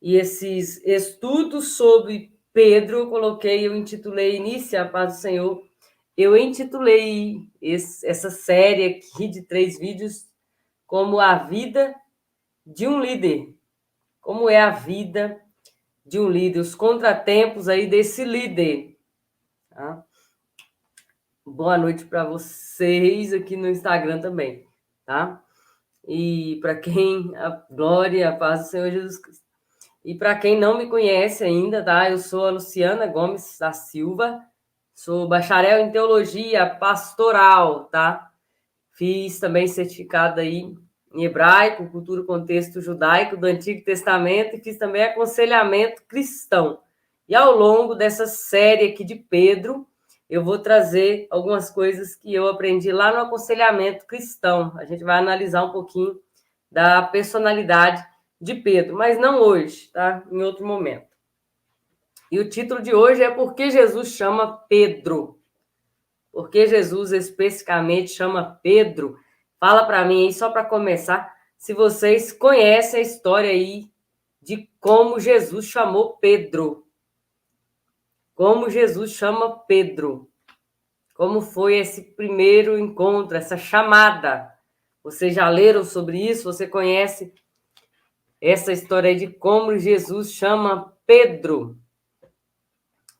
E esses estudos sobre Pedro, eu intitulei Inicia a Paz do Senhor. Eu intitulei essa série aqui de 3 vídeos como a vida de um líder. Como é a vida de um líder, os contratempos aí desse líder. Tá? Boa noite para vocês aqui no Instagram também, tá? E para quem, a glória, a paz do Senhor Jesus Cristo. E para quem não me conhece ainda, tá? Eu sou a Luciana Gomes da Silva, sou bacharel em teologia pastoral, tá? Fiz também certificado aí em hebraico, cultura e contexto judaico do Antigo Testamento e fiz também aconselhamento cristão. E ao longo dessa série aqui de Pedro, eu vou trazer algumas coisas que eu aprendi lá no aconselhamento cristão. A gente vai analisar um pouquinho da personalidade de Pedro, mas não hoje, tá? Em outro momento. E o título de hoje é Por que Jesus chama Pedro? Por que Jesus especificamente chama Pedro? Fala para mim aí, só para começar, se vocês conhecem a história aí de como Jesus chamou Pedro. Como Jesus chama Pedro. Como foi esse primeiro encontro, essa chamada? Vocês já leram sobre isso? Você conhece essa história aí de como Jesus chama Pedro?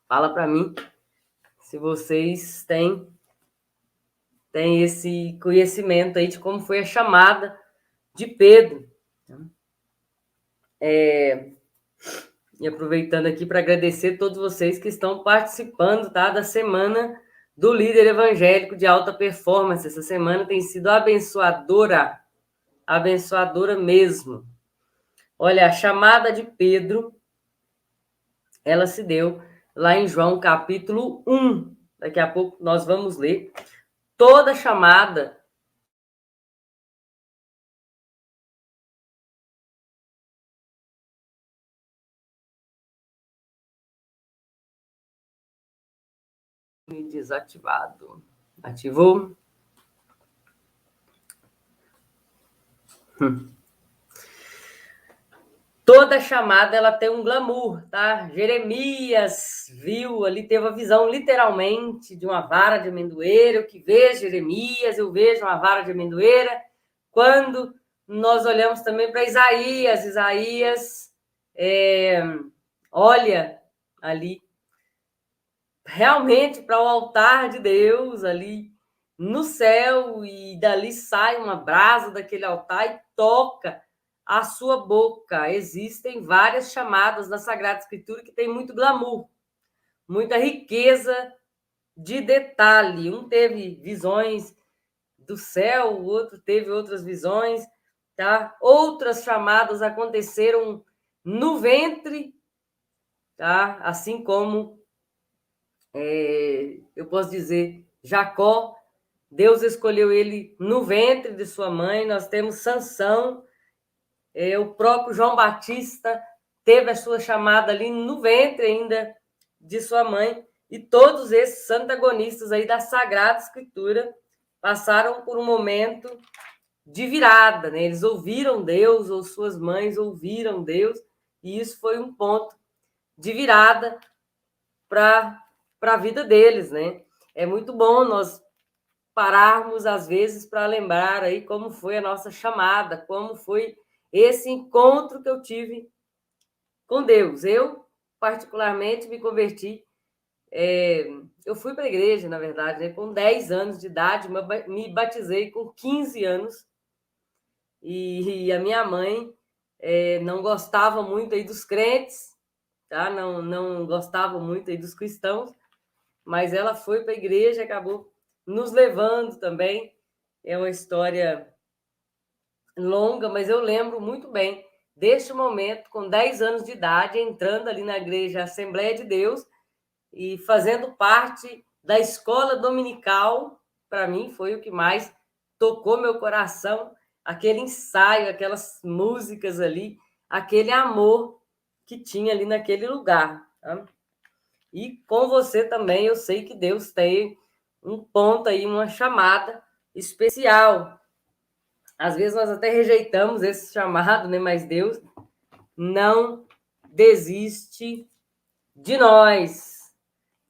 Fala para mim se vocês têm esse conhecimento aí de como foi a chamada de Pedro. E aproveitando aqui para agradecer a todos vocês que estão participando, tá, da semana do líder evangélico de alta performance. Essa semana tem sido abençoadora, abençoadora mesmo. Olha, a chamada de Pedro, ela se deu lá em João capítulo 1. Daqui a pouco nós vamos ler. Toda chamada desativado. Ativou? Toda chamada ela tem um glamour, tá? Jeremias viu ali, teve a visão literalmente de uma vara de amendoeira. Eu que vejo Jeremias, eu vejo uma vara de amendoeira. Quando nós olhamos também para Isaías, olha ali realmente para o altar de Deus ali no céu, e dali sai uma brasa daquele altar e toca a sua boca. Existem várias chamadas na Sagrada Escritura que tem muito glamour, muita riqueza de detalhe. Um teve visões do céu, o outro teve outras visões, tá? Outras chamadas aconteceram no ventre, tá? Assim como eu posso dizer, Jacó, Deus escolheu ele no ventre de sua mãe. Nós temos Sansão, o próprio João Batista teve a sua chamada ali no ventre ainda de sua mãe. E todos esses antagonistas aí da Sagrada Escritura passaram por um momento de virada, né? Eles ouviram Deus, ou suas mães ouviram Deus, e isso foi um ponto de virada para a vida deles, né? É muito bom nós pararmos às vezes para lembrar aí como foi a nossa chamada, como foi esse encontro que eu tive com Deus. Eu, particularmente, me converti. Eu fui para a igreja, na verdade, né, com 10 anos de idade, me batizei com 15 anos, e a minha mãe não gostava muito aí dos crentes, tá? Não gostava muito aí dos cristãos, mas ela foi para a igreja e acabou nos levando também. É uma história longa, mas eu lembro muito bem deste momento, com 10 anos de idade, entrando ali na igreja Assembleia de Deus e fazendo parte da escola dominical. Para mim, foi o que mais tocou meu coração, aquele ensaio, aquelas músicas ali, aquele amor que tinha ali naquele lugar. Tá? E com você também, eu sei que Deus tem um ponto aí, uma chamada especial. Às vezes nós até rejeitamos esse chamado, né? Mas Deus não desiste de nós.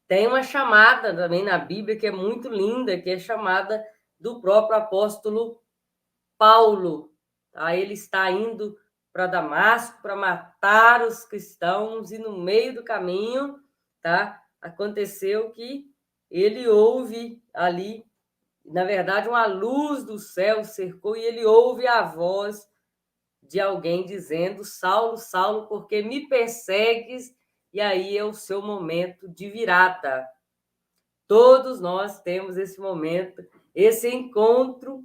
Tem uma chamada também na Bíblia que é muito linda, que é chamada do próprio apóstolo Paulo. Tá? Ele está indo para Damasco para matar os cristãos, e no meio do caminho, tá? Aconteceu que ele ouve ali, na verdade, uma luz do céu cercou, e ele ouve a voz de alguém dizendo: Saulo, Saulo, por que me persegues? E aí é o seu momento de virada. Todos nós temos esse momento, esse encontro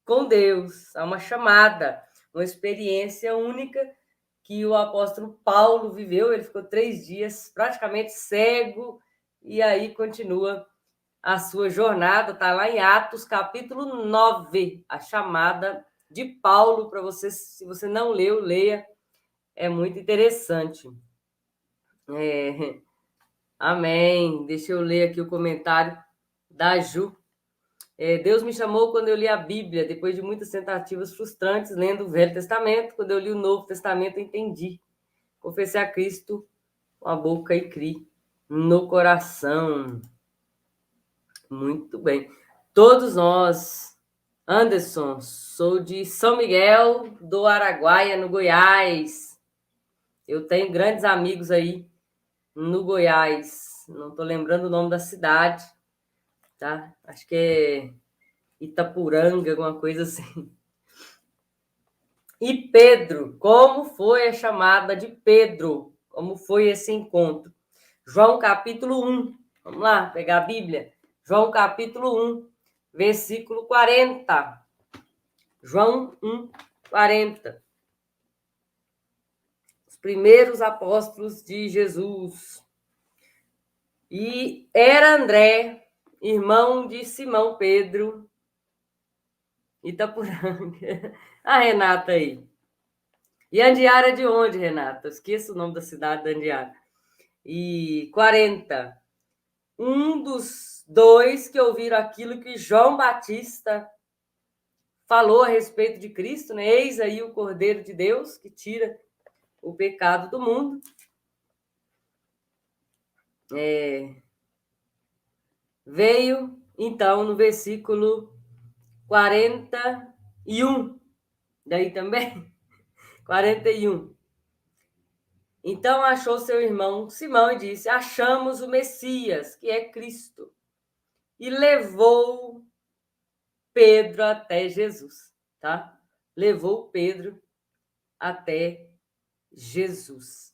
com Deus. Há uma chamada, uma experiência única que o apóstolo Paulo viveu. Ele ficou 3 dias praticamente cego, e aí continua a sua jornada. Está lá em Atos, capítulo 9, a chamada de Paulo. Para você, se você não leu, leia. É muito interessante. Amém. Deixa eu ler aqui o comentário da Ju. Deus me chamou quando eu li a Bíblia, depois de muitas tentativas frustrantes, lendo o Velho Testamento. Quando eu li o Novo Testamento, eu entendi. Confessei a Cristo com a boca e criei no coração. Muito bem. Todos nós. Anderson, sou de São Miguel do Araguaia, no Goiás. Eu tenho grandes amigos aí no Goiás. Não estou lembrando o nome da cidade, tá? Acho que é Itapuranga, alguma coisa assim. E Pedro, como foi a chamada de Pedro? Como foi esse encontro? João capítulo 1. Vamos lá, pegar a Bíblia. João capítulo 1, versículo 40. João 1, 40. Os primeiros apóstolos de Jesus. E era André, irmão de Simão Pedro, Itapuranga. A Renata aí. E Andiara de onde, Renata? Eu esqueço o nome da cidade da Andiara. E 40. Um dos dois que ouviram aquilo que João Batista falou a respeito de Cristo, né? Eis aí o Cordeiro de Deus que tira o pecado do mundo. Veio, então, no versículo 41. Daí também? 41. Então achou seu irmão Simão e disse: achamos o Messias, que é Cristo. E levou Pedro até Jesus, tá? Levou Pedro até Jesus.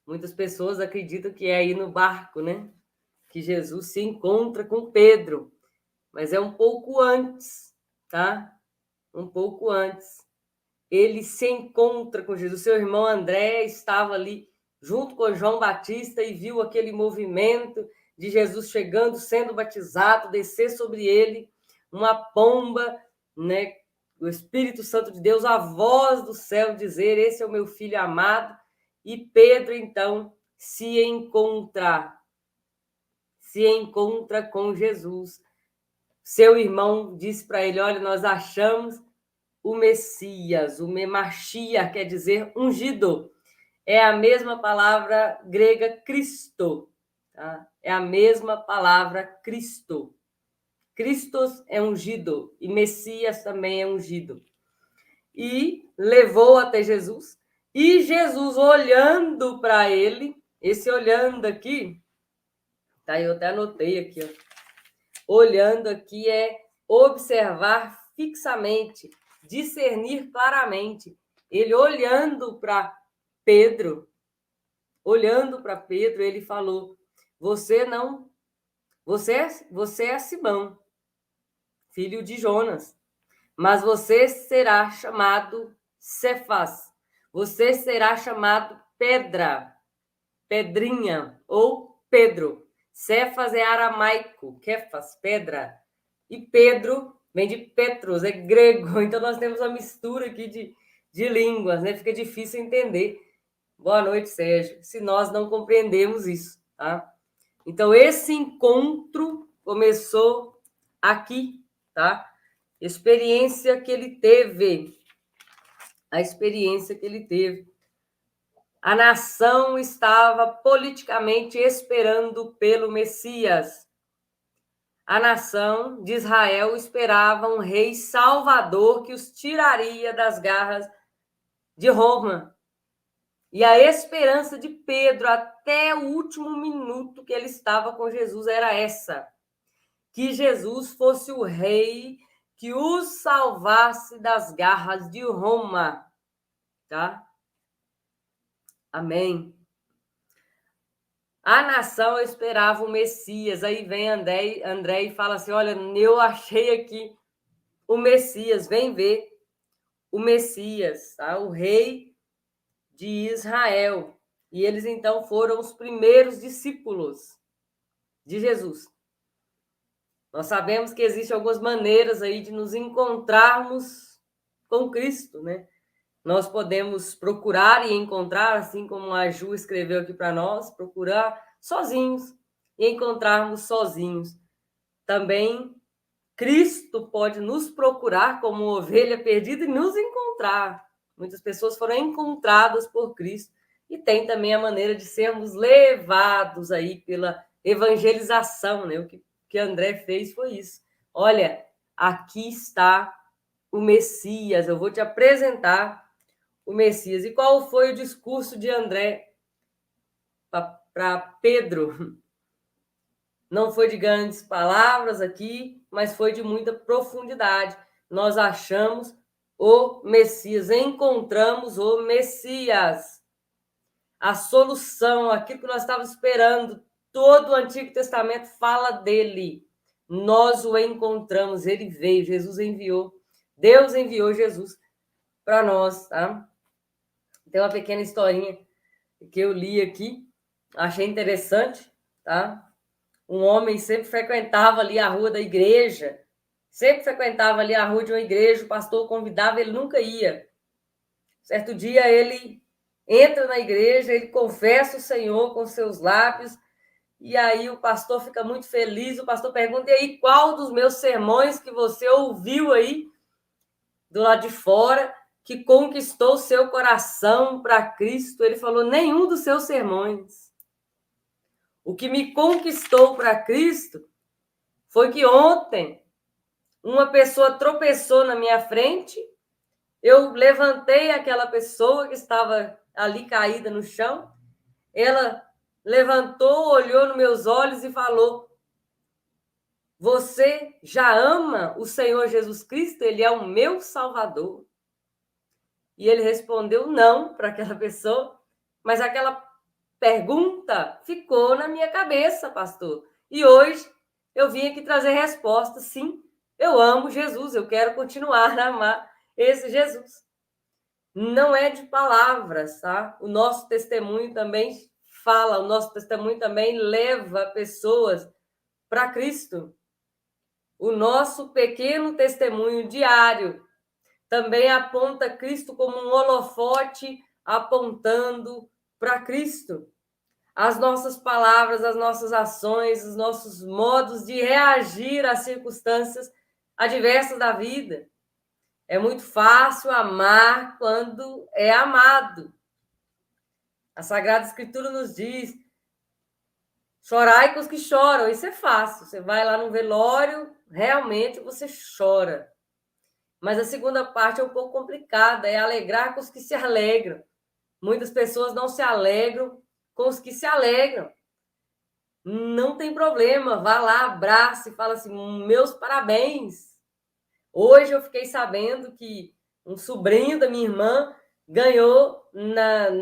Muitas pessoas acreditam que é aí no barco, né? Que Jesus se encontra com Pedro. Mas é um pouco antes, tá? Um pouco antes. Ele se encontra com Jesus. Seu irmão André estava ali junto com João Batista e viu aquele movimento de Jesus chegando, sendo batizado, descer sobre ele uma pomba, né? O Espírito Santo de Deus, a voz do céu dizer: esse é o meu filho amado. E Pedro, então, se encontra com Jesus. Seu irmão disse para ele: olha, nós achamos o Messias. O Memachia quer dizer ungido. É a mesma palavra grega Cristo. Tá? É a mesma palavra Cristo. Christos é ungido e Messias também é ungido. E levou até Jesus. E Jesus, olhando para ele, esse olhando aqui, tá? Eu até anotei aqui, ó. Olhando aqui é observar fixamente, discernir claramente. Ele olhando para Pedro, ele falou: você é Simão, filho de Jonas, mas você será chamado Cefas. Você será chamado Pedrinha ou Pedro. Cefas é aramaico, Kefas, pedra. E Pedro vem de Petros, é grego. Então nós temos uma mistura aqui de línguas, né? Fica difícil entender. Boa noite, Sérgio. Se nós não compreendemos isso, tá? Então esse encontro começou aqui, tá? A experiência que ele teve A nação estava politicamente esperando pelo Messias. A nação de Israel esperava um rei salvador que os tiraria das garras de Roma. E a esperança de Pedro até o último minuto que ele estava com Jesus era essa: que Jesus fosse o rei que os salvasse das garras de Roma, tá? Amém. A nação esperava o Messias. Aí vem André e fala assim: olha, eu achei aqui o Messias, vem ver o Messias, tá? O rei de Israel. E eles então foram os primeiros discípulos de Jesus. Nós sabemos que existem algumas maneiras aí de nos encontrarmos com Cristo, né? Nós podemos procurar e encontrar, assim como a Ju escreveu aqui para nós, procurar sozinhos e encontrarmos sozinhos. Também Cristo pode nos procurar como ovelha perdida e nos encontrar. Muitas pessoas foram encontradas por Cristo. E tem também a maneira de sermos levados aí pela evangelização, né? O que André fez foi isso. Olha, aqui está o Messias, eu vou te apresentar o Messias. E qual foi o discurso de André para Pedro? Não foi de grandes palavras aqui, mas foi de muita profundidade. Nós achamos o Messias, encontramos o Messias. A solução, aquilo que nós estávamos esperando, todo o Antigo Testamento fala dele. Nós o encontramos, ele veio, Jesus enviou, Deus enviou Jesus para nós, tá? Tem uma pequena historinha que eu li aqui, achei interessante, tá? Um homem sempre frequentava ali a rua da igreja, sempre frequentava ali a rua de uma igreja, o pastor convidava, ele nunca ia. Certo dia ele entra na igreja, ele confessa o Senhor com seus lábios, e aí o pastor fica muito feliz, o pastor pergunta: e aí, qual dos meus sermões que você ouviu aí do lado de fora que conquistou seu coração para Cristo? Ele falou: nenhum dos seus sermões. O que me conquistou para Cristo foi que ontem uma pessoa tropeçou na minha frente, eu levantei aquela pessoa que estava ali caída no chão, ela levantou, olhou nos meus olhos e falou: você já ama o Senhor Jesus Cristo? Ele é o meu Salvador. E ele respondeu não para aquela pessoa, mas aquela pergunta ficou na minha cabeça, pastor. E hoje eu vim aqui trazer resposta. Sim, eu amo Jesus, eu quero continuar a amar esse Jesus. Não é de palavras, tá? O nosso testemunho também fala, o nosso testemunho também leva pessoas para Cristo. O nosso pequeno testemunho diário também aponta Cristo como um holofote apontando para Cristo. As nossas palavras, as nossas ações, os nossos modos de reagir às circunstâncias adversas da vida. É muito fácil amar quando é amado. A Sagrada Escritura nos diz: chorai com os que choram. Isso é fácil. Você vai lá no velório, realmente você chora. Mas a segunda parte é um pouco complicada, é alegrar com os que se alegram. Muitas pessoas não se alegram com os que se alegram. Não tem problema, vá lá, abraça e fala assim: meus parabéns. Hoje eu fiquei sabendo que um sobrinho da minha irmã ganhou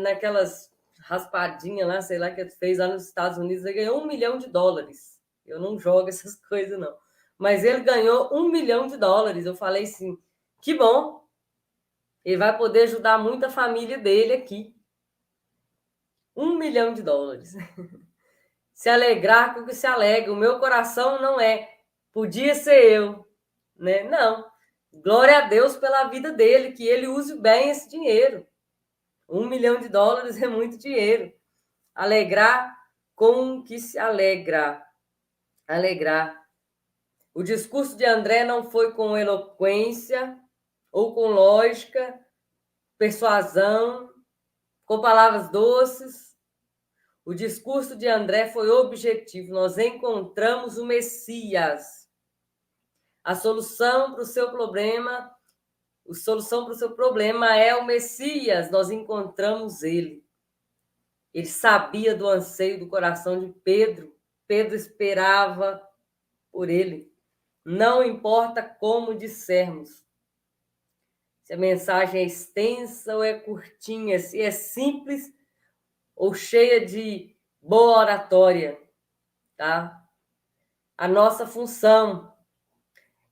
naquelas raspadinhas lá, sei lá, que fez lá nos Estados Unidos, ele ganhou $1 milhão. Eu não jogo essas coisas, não. Mas ele ganhou $1 milhão. Eu falei assim: que bom, ele vai poder ajudar muita família dele aqui. $1 milhão. Se alegrar com o que se alegra. O meu coração não é, podia ser eu, né? Não. Glória a Deus pela vida dele, que ele use bem esse dinheiro. $1 milhão é muito dinheiro. Alegrar com o que se alegra. Alegrar. O discurso de André não foi com eloquência ou com lógica, persuasão, com palavras doces. O discurso de André foi objetivo. Nós encontramos o Messias. A solução para o seu problema, é o Messias. Nós encontramos ele. Ele sabia do anseio do coração de Pedro. Pedro esperava por ele. Não importa como dissermos. Se a mensagem é extensa ou é curtinha, se é simples ou cheia de boa oratória, tá? A nossa função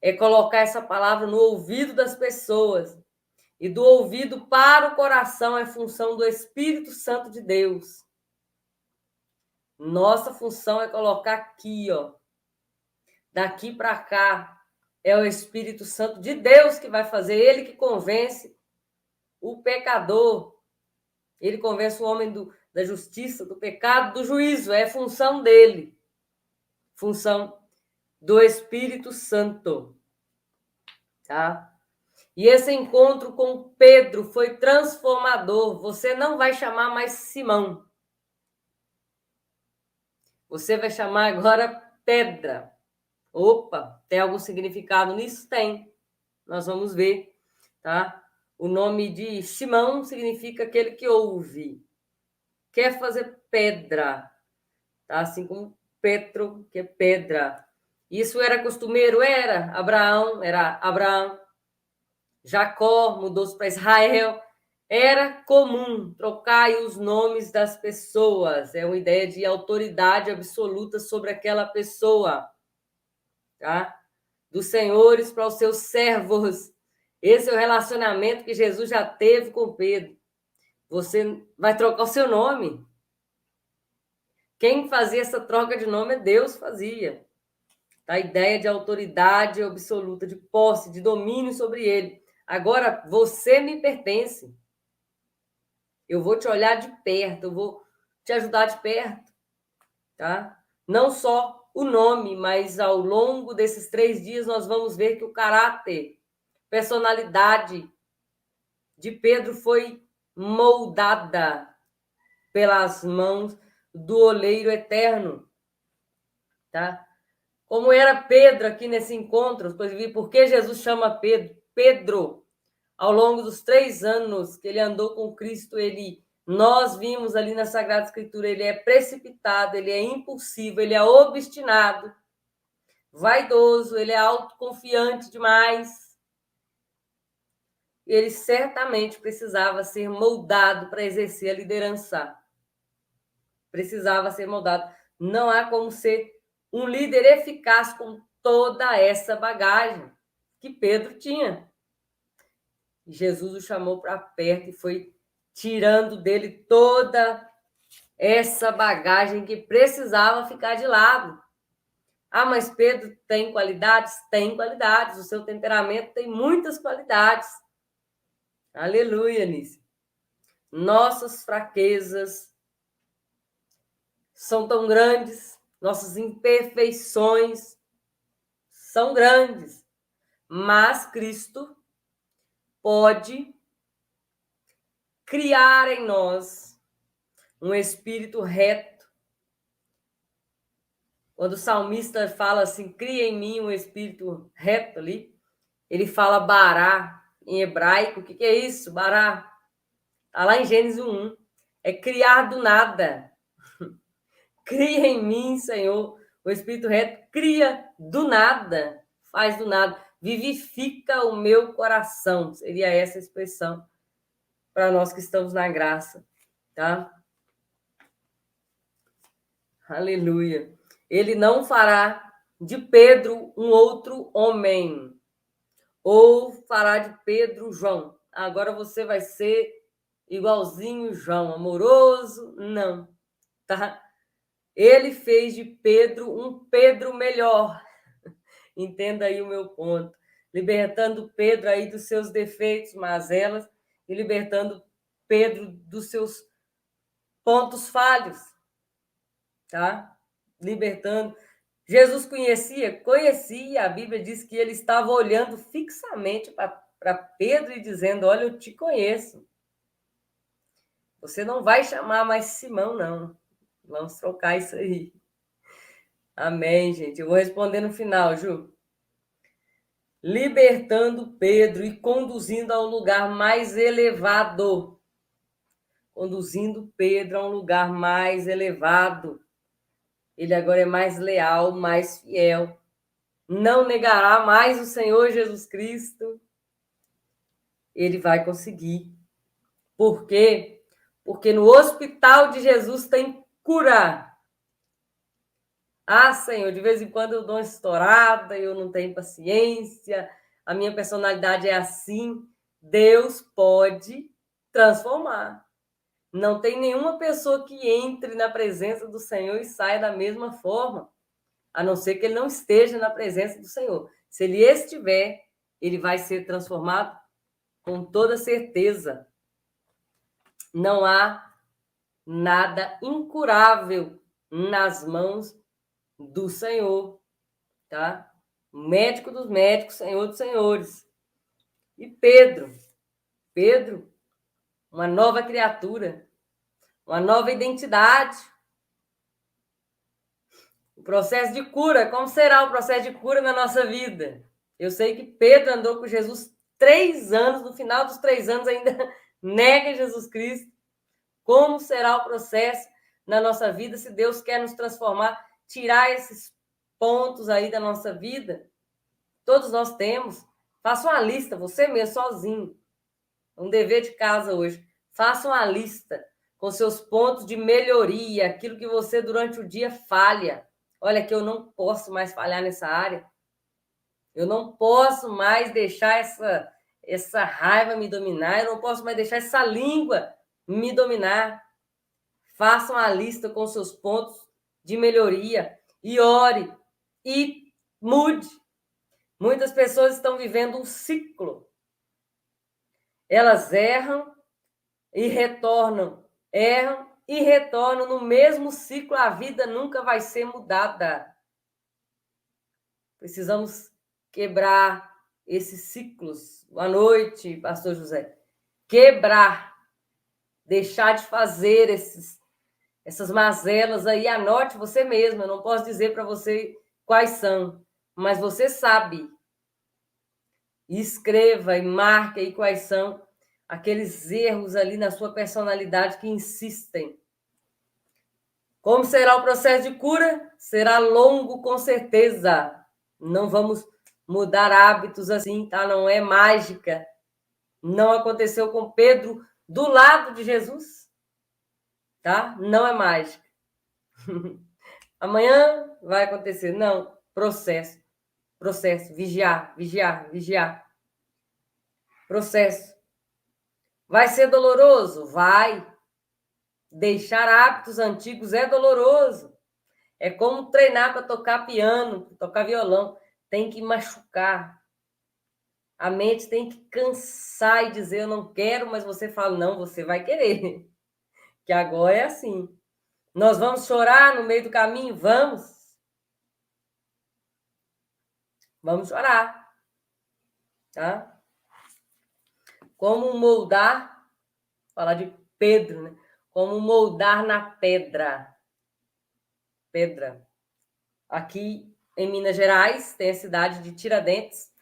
é colocar essa palavra no ouvido das pessoas. E do ouvido para o coração é função do Espírito Santo de Deus. Nossa função é colocar aqui, ó. Daqui para cá. É o Espírito Santo de Deus que vai fazer. Ele que convence o pecador. Ele convence o homem da justiça, do pecado, do juízo. É função dele. Função do Espírito Santo. Tá? E esse encontro com Pedro foi transformador. Você não vai chamar mais Simão. Você vai chamar agora Pedra. Opa, tem algum significado nisso? Tem. Nós vamos ver, tá? O nome de Simão significa aquele que ouve. Quer fazer pedra, tá? Assim como Petro, que é pedra. Isso era costumeiro? Era. Era Abraão. Jacó mudou-se para Israel. Era comum trocar os nomes das pessoas. É uma ideia de autoridade absoluta sobre aquela pessoa. Tá? Dos senhores para os seus servos. Esse é o relacionamento que Jesus já teve com Pedro. Você vai trocar o seu nome. Quem fazia essa troca de nome é Deus fazia. A ideia de autoridade absoluta, de posse, de domínio sobre ele. Agora, você me pertence. Eu vou te olhar de perto, eu vou te ajudar de perto. Tá? Não só o nome, mas ao longo desses 3 dias nós vamos ver que o caráter, personalidade de Pedro foi moldada pelas mãos do oleiro eterno. Tá? Como era Pedro aqui nesse encontro, por que Jesus chama Pedro? Pedro, ao longo dos 3 anos que ele andou com Cristo, nós vimos ali na Sagrada Escritura, ele é precipitado, ele é impulsivo, ele é obstinado, vaidoso, ele é autoconfiante demais. Ele certamente precisava ser moldado para exercer a liderança. Precisava ser moldado. Não há como ser um líder eficaz com toda essa bagagem que Pedro tinha. Jesus o chamou para perto e foi tirando dele toda essa bagagem que precisava ficar de lado. Ah, mas Pedro tem qualidades? Tem qualidades. O seu temperamento tem muitas qualidades. Aleluia, Nícia. Nossas fraquezas são tão grandes, nossas imperfeições são grandes, mas Cristo pode criar em nós um espírito reto. Quando o salmista fala assim, cria em mim um espírito reto ali, ele fala bará em hebraico. O que é isso, bará? Está lá em Gênesis 1. É criar do nada. Cria em mim, Senhor, o espírito reto. Cria do nada. Faz do nada. Vivifica o meu coração. Seria essa a expressão para nós que estamos na graça, tá? Aleluia. Ele não fará de Pedro um outro homem, ou fará de Pedro João. Agora você vai ser igualzinho João, amoroso? Não, tá? Ele fez de Pedro um Pedro melhor. Entenda aí o meu ponto. Libertando Pedro aí dos seus defeitos, mazelas, e libertando Pedro dos seus pontos falhos, tá? Libertando. Jesus conhecia, a Bíblia diz que ele estava olhando fixamente para Pedro e dizendo, olha, eu te conheço. Você não vai chamar mais Simão, não. Vamos trocar isso aí. Amém, gente. Eu vou responder no final, Ju. Libertando Pedro e conduzindo a um lugar mais elevado. Conduzindo Pedro a um lugar mais elevado. Ele agora é mais leal, mais fiel. Não negará mais o Senhor Jesus Cristo. Ele vai conseguir. Por quê? Porque no hospital de Jesus tem cura. Ah, Senhor, de vez em quando eu dou uma estourada, eu não tenho paciência, a minha personalidade é assim. Deus pode transformar. Não tem nenhuma pessoa que entre na presença do Senhor e saia da mesma forma, a não ser que ele não esteja na presença do Senhor. Se ele estiver, ele vai ser transformado com toda certeza. Não há nada incurável nas mãos do Senhor, tá? Médico dos médicos, Senhor dos senhores. E Pedro, uma nova criatura, uma nova identidade. O processo de cura, como será o processo de cura na nossa vida? Eu sei que Pedro andou com Jesus 3 anos, no final dos 3 anos ainda nega Jesus Cristo. Como será o processo na nossa vida se Deus quer nos transformar, tirar esses pontos aí da nossa vida? Todos nós temos. Faça uma lista, você mesmo, sozinho. Um dever de casa hoje. Faça uma lista com seus pontos de melhoria, aquilo que você durante o dia falha. Olha que eu não posso mais falhar nessa área. Eu não posso mais deixar essa raiva me dominar. Eu não posso mais deixar essa língua me dominar. Faça uma lista com seus pontos de melhoria e ore e mude. Muitas pessoas estão vivendo um ciclo. Elas erram e retornam, erram e retornam no mesmo ciclo. A vida nunca vai ser mudada. Precisamos quebrar esses ciclos. Boa noite, pastor José. Quebrar, deixar de fazer essas mazelas aí. Anote você mesmo. Eu não posso dizer para você quais são, mas você sabe. Escreva e marque aí quais são aqueles erros ali na sua personalidade que insistem. Como será o processo de cura? Será longo, com certeza. Não vamos mudar hábitos assim, tá? Não é mágica. Não aconteceu com Pedro do lado de Jesus, tá? Não é mágica. Amanhã vai acontecer. Não, processo. Vigiar, vigiar, vigiar. Processo. Vai ser doloroso? Vai. Deixar hábitos antigos é doloroso. É como treinar para tocar piano, tocar violão. Tem que machucar. A mente tem que cansar e dizer, eu não quero, mas você fala, não, você vai querer. Que agora é assim. Nós vamos chorar no meio do caminho? Vamos. Vamos chorar. Tá? Como moldar, falar de Pedro, né? Como moldar na pedra. Pedra. Aqui em Minas Gerais, tem a cidade de Tiradentes.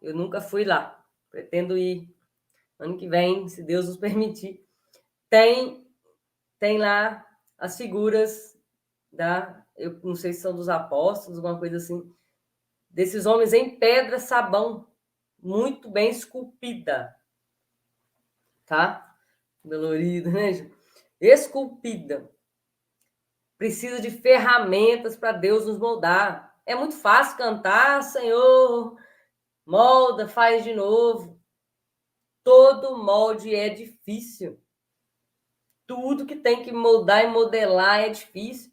Eu nunca fui lá. Pretendo ir ano que vem, se Deus nos permitir. Tem lá as figuras eu não sei se são dos apóstolos, alguma coisa assim, desses homens em pedra sabão, muito bem esculpida. Tá? Dolorido, né, gente? Esculpida. Precisa de ferramentas para Deus nos moldar. É muito fácil cantar, Senhor, molda, faz de novo. Todo molde é difícil. Tudo que tem que moldar e modelar é difícil.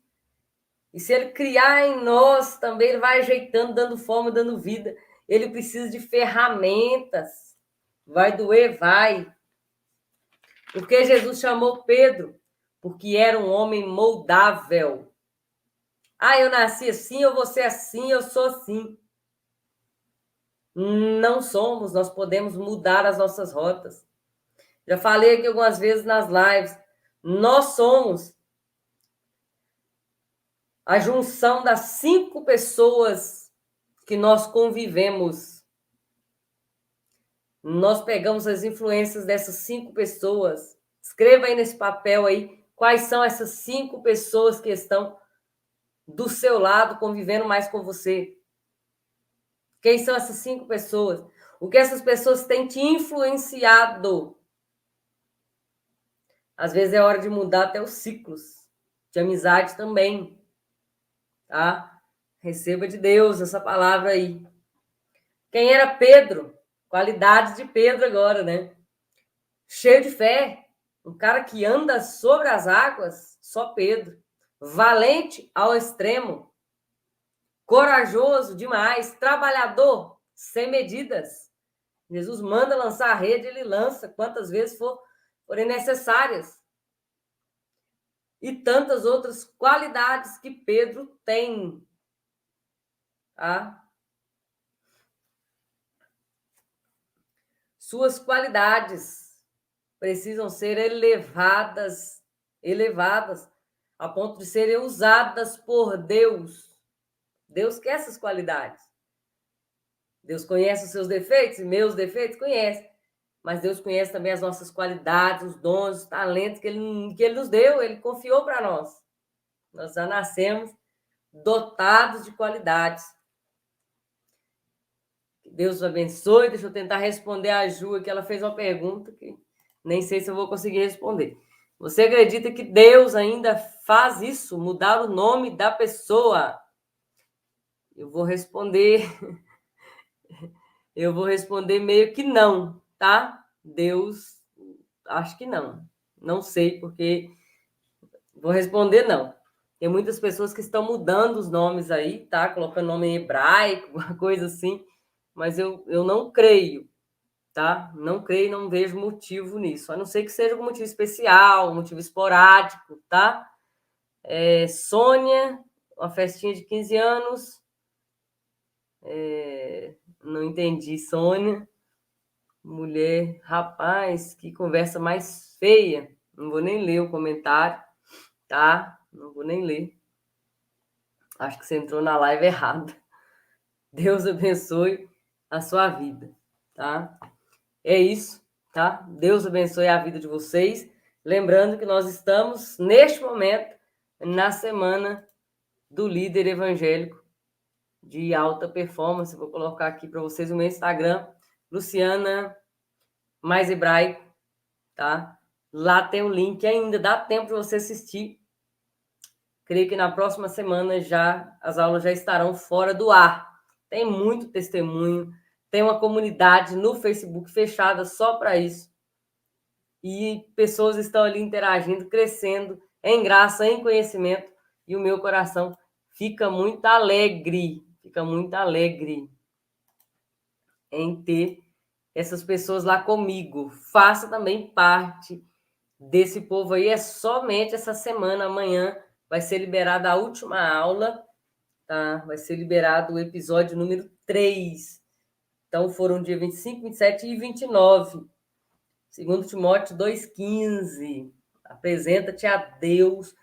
E se ele criar em nós também, ele vai ajeitando, dando forma, dando vida. Ele precisa de ferramentas. Vai doer? Vai. Porque Jesus chamou Pedro? Porque era um homem moldável. Ah, eu nasci assim, eu vou ser assim, eu sou assim. Não somos, nós podemos mudar as nossas rotas. Já falei aqui algumas vezes nas lives. Nós somos a junção das 5 pessoas que nós convivemos. Nós pegamos as influências dessas 5 pessoas. Escreva aí nesse papel aí quais são essas 5 pessoas que estão do seu lado, convivendo mais com você. Quem são essas 5 pessoas? O que essas pessoas têm te influenciado? Às vezes é hora de mudar até os ciclos de amizade também, tá? Receba de Deus essa palavra aí. Quem era Pedro? Qualidades de Pedro agora, né? Cheio de fé, um cara que anda sobre as águas, só Pedro. Valente ao extremo, corajoso demais, trabalhador, sem medidas. Jesus manda lançar a rede, ele lança quantas vezes forem necessárias. E tantas outras qualidades que Pedro tem. Tá? Suas qualidades precisam ser elevadas a ponto de serem usadas por Deus. Deus quer essas qualidades. Deus conhece os seus defeitos, e meus defeitos conhece. Mas Deus conhece também as nossas qualidades, os dons, os talentos que Ele nos deu, Ele confiou para nós. Nós já nascemos dotados de qualidades. Que Deus os abençoe. Deixa eu tentar responder a Ju, que ela fez uma pergunta que nem sei se eu vou conseguir responder. Você acredita que Deus ainda faz isso, mudar o nome da pessoa? Eu vou responder meio que não, tá? Deus, acho que não. Não sei, porque vou responder não. Tem muitas pessoas que estão mudando os nomes aí, tá? Colocando nome em hebraico, uma coisa assim. Mas eu não creio, tá? Não creio, não vejo motivo nisso. A não ser que seja um motivo especial, um motivo esporádico, tá? Sônia, uma festinha de 15 anos. Não entendi, Sônia. Mulher, rapaz, que conversa mais feia. Não vou nem ler o comentário, tá? Não vou nem ler. Acho que você entrou na live errada. Deus abençoe a sua vida, tá? É isso, tá? Deus abençoe a vida de vocês. Lembrando que nós estamos, neste momento, na semana do líder evangélico de alta performance. Vou colocar aqui para vocês o meu Instagram, Luciana Mais Hebraico, tá? Lá tem o link ainda, dá tempo de você assistir. Creio que na próxima semana já as aulas já estarão fora do ar. Tem muito testemunho, tem uma comunidade no Facebook fechada só para isso. E pessoas estão ali interagindo, crescendo em graça, em conhecimento, e o meu coração fica muito alegre em ter essas pessoas lá comigo. Faça também parte desse povo aí. É somente essa semana, amanhã vai ser liberada a última aula, tá? Vai ser liberado o episódio número 3. Então foram dia 25, 27 e 29. 2 Timóteo 2,15. Apresenta-te a Deus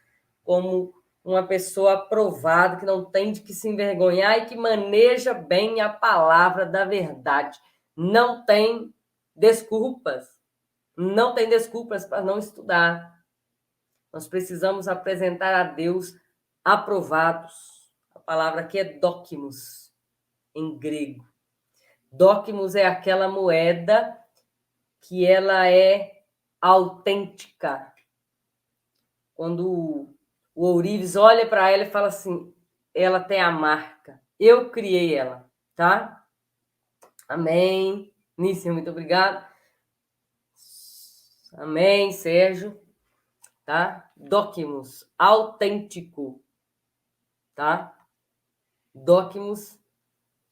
como uma pessoa aprovada, que não tem de que se envergonhar e que maneja bem a palavra da verdade. Não tem desculpas. Não tem desculpas para não estudar. Nós precisamos apresentar a Deus aprovados. A palavra aqui é dóquimos, em grego. Dóquimos é aquela moeda que ela é autêntica. Quando o ourives olha para ela e fala assim, ela tem a marca. Eu criei ela, tá? Amém. Nícia, muito obrigado. Amém, Sérgio. Tá? Dóquimos, autêntico. Tá? Dóquimos,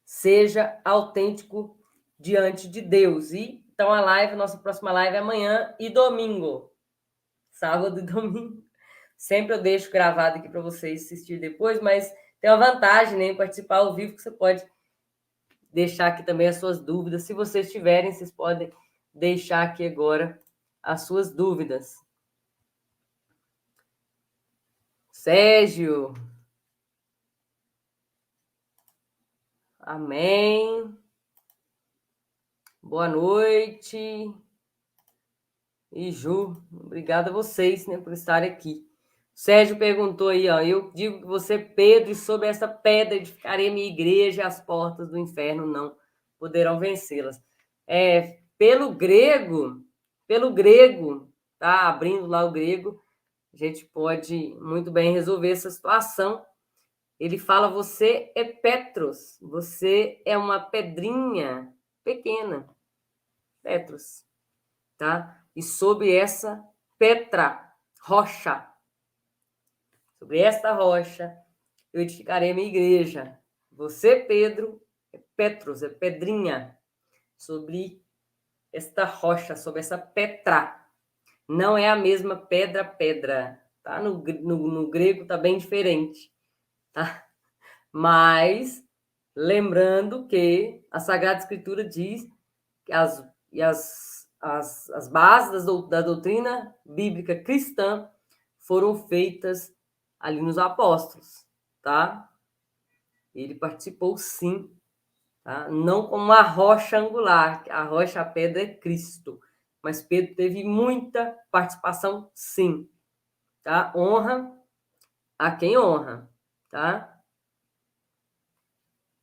seja autêntico diante de Deus. E então nossa próxima live é amanhã e domingo. Sábado e domingo. Sempre eu deixo gravado aqui para vocês assistir depois, mas tem uma vantagem, né, em participar ao vivo, que você pode deixar aqui também as suas dúvidas. Se vocês tiverem, vocês podem deixar aqui agora as suas dúvidas. Sérgio. Amém. Boa noite. E Ju, obrigada a vocês, né, por estarem aqui. Sérgio perguntou aí, ó, eu digo que você, Pedro, e sobre essa pedra edificarei a minha igreja, as portas do inferno não poderão vencê-las. Pelo grego, tá? Abrindo lá o grego, a gente pode muito bem resolver essa situação. Ele fala, você é Petros, você é uma pedrinha pequena, Petros, tá? E sobre essa Petra, rocha, sobre esta rocha, eu edificarei a minha igreja. Você, Pedro, é Petros, é pedrinha, sobre esta rocha, sobre essa Petra. Não é a mesma pedra, tá? No grego tá bem diferente, tá? Mas, lembrando que a Sagrada Escritura diz que as bases da doutrina bíblica cristã foram feitas ali nos apóstolos, tá? Ele participou sim, tá? Não como uma rocha angular, a rocha, a pedra é Cristo, mas Pedro teve muita participação sim, tá? Honra a quem honra, tá?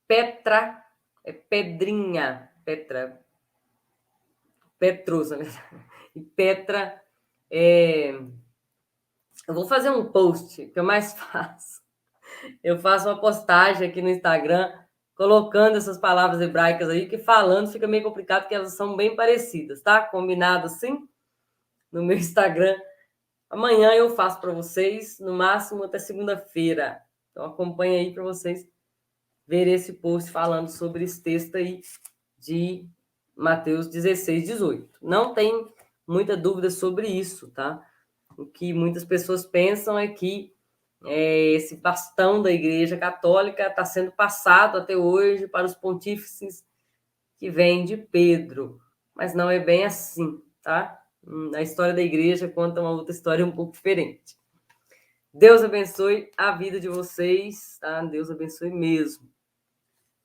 Petra é pedrinha, Petrus, né? E Petra é... Eu vou fazer um post, que é mais fácil. Eu faço uma postagem aqui no Instagram, colocando essas palavras hebraicas aí, que falando fica meio complicado, porque elas são bem parecidas, tá? Combinado assim? No meu Instagram. Amanhã eu faço para vocês, no máximo até segunda-feira. Então acompanha aí para vocês verem esse post falando sobre esse texto aí de Mateus 16, 18. Não tem muita dúvida sobre isso, tá? O que muitas pessoas pensam é que esse bastão da Igreja Católica está sendo passado até hoje para os pontífices que vêm de Pedro, mas não é bem assim, tá? A história da Igreja conta uma outra história um pouco diferente. Deus abençoe a vida de vocês, tá? Deus abençoe mesmo.